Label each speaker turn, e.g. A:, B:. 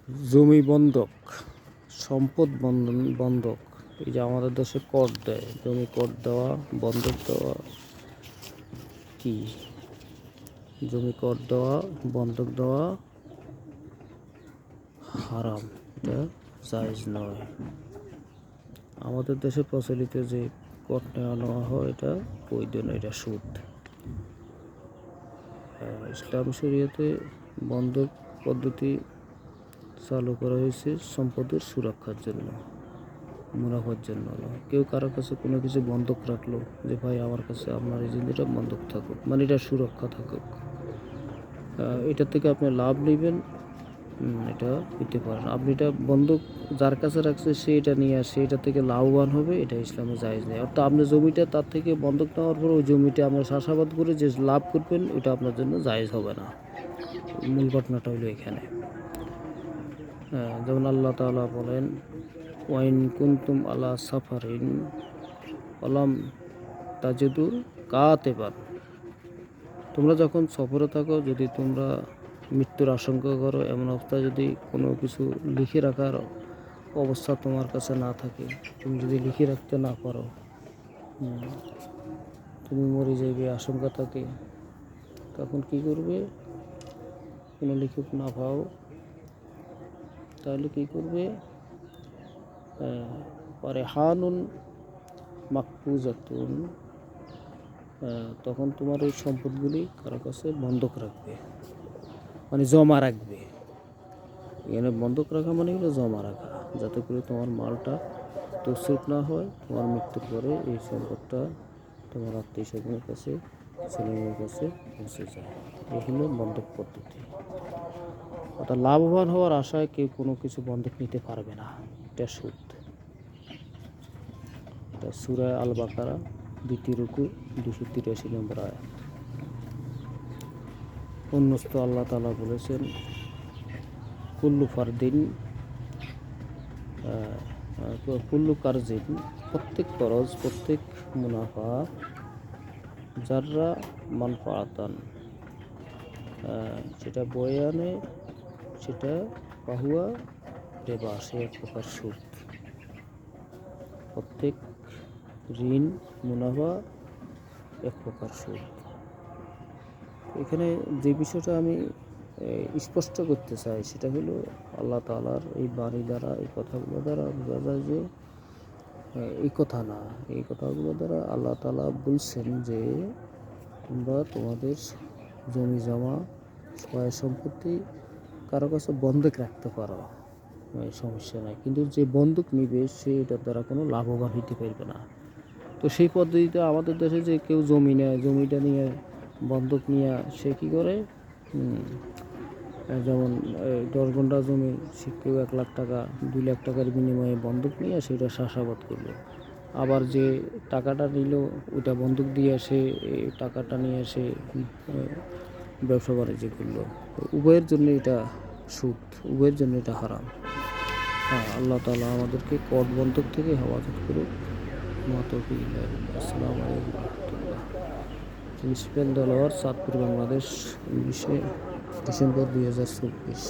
A: জমি বন্ধক, সম্পদ বন্ধক। এই যে আমাদের দেশে কর দেয়, জমি কর দেওয়া, বন্ধক দেওয়া কি? জমি কর দেওয়া, বন্ধক দেওয়া হারাম, এটা জায়েজ নয়। আমাদের দেশে প্রচলিত যে কর নেওয়া হয় এটা বৈধ নয়, এটা সুদ। ইসলাম শরীয়তে বন্ধক পদ্ধতি চালু করা হয়েছে সম্পদের সুরক্ষার জন্য, মুনাফার জন্য নয়। কেউ কারোর কাছে কোনো কিছু বন্ধক রাখলো যে ভাই আমার কাছে আপনার এই জিনিসটা বন্ধক থাকুক, মানে এটা সুরক্ষা থাকুক, এটা থেকে আপনি লাভ নেবেন, এটা নিতে পারেন। আপনি এটা বন্ধক যার কাছে রাখছে সে এটা নিয়ে আসে, এটা থেকে লাভবান হবে, এটা ইসলামে জায়েজ নেই। অর্থাৎ আপনি জমিটা তার থেকে বন্ধক নেওয়ার পর ওই জমিটা আমরা চাষাবাদ করে যে লাভ করবেন ওটা আপনার জন্য জায়েজ হবে না। মূল ঘটনাটা হলো এখানে। যেমন আল্লাহ তাআলা বলেন, ওয়াইন কুনতুম আলা সাফারিন অলাম তাজিদু কাতিবান। তোমরা যখন সফরে থাকো, যদি তোমরা মৃত্যুর আশঙ্কা করো, এমন অবস্থায় যদি কোনো কিছু লিখে রাখার অবস্থা তোমার কাছে না থাকে, তুমি যদি লিখে রাখতে না পারো, তুমি মরে যাইবে আশঙ্কা থাকে, তখন কি করবে? কোনো লিখক না পাও, তাহলে কি করবে? পরে হানুন মাকফুজাতুন, তখন তোমার এই সম্পদগুলি কারো কাছে বন্ধক রাখবে, মানে জমা রাখবে। এখানে বন্ধক রাখা মানে হলো জমা রাখা, যাতে করে তোমার মালটা তছরূপ না হয়, তোমার মৃত্যুর পরে এই সম্পদটা তোমার আত্মীয় স্বজনের কাছে, ছেলেমেয়ের কাছে পৌঁছে যায়। এই হলো বন্ধক পদ্ধতি। অর্থাৎ লাভবান হওয়ার আশায় কেউ কোনো কিছু বন্ধক নিতে পারবে না, এটা সুদ। এটা সূরা আল বাকারা 2 রুকু 283 নম্বর আয়াত। অন্যস্ত আল্লাহ তাআলা বলেছেন, কুল্লু ফারদিন কুল্লু কারজিন, প্রত্যেক খরচ, প্রত্যেক মুনাফা, যাররা মানফাআতান, সেটা বয়ে আনে, সেটা পাহুয়া রেবা, সে এক প্রকার সুদ। প্রত্যেক ঋণ, মুনাফা এক প্রকার সুদ। এখানে যে বিষয়টা আমি স্পষ্ট করতে চাই সেটা হলো, আল্লাহ তাআলার এই বাণী দ্বারা, এই কথাগুলো দ্বারা বোঝা যায় যে এই কথা না, এই কথাগুলো দ্বারা আল্লাহ তাআলা বলছেন যে তোমরা তোমাদের জমি জমা, সহায় সম্পত্তি কারো কাছে বন্ধক রাখতে পারো, সমস্যা নাই, কিন্তু যে বন্ধক নিবে সে এটার দ্বারা কোনো লাভবান হইতে পারবে না। তো সেই পদ্ধতিতে আমাদের দেশে যে কেউ জমি নেয়, জমিটা নিয়ে বন্ধক নিয়ে সে কী করে, যেমন 10 ঘন্টা জমি সে কেউ 1 লাখ টাকা 2 লাখ টাকার বিনিময়ে বন্ধক নিয়ে সেটা চাষাবাদ করলো। আবার যে টাকাটা নিল ওটা বন্ধক দিয়ে সে টাকাটা নিয়ে সে ব্যবসা বাণিজ্য করলো। উভয়ের জন্য এটা সুদ, উভয়ের জন্য এটা হারাম। আল্লাহ তাআলা আমাদেরকে কর বন্ধক থেকে হেফাজত করুক। আসসালামু আলাইকুম রহমতুল্লাহ। Principal Delwar, Chandpur, Bangladesh, 19 December 2024।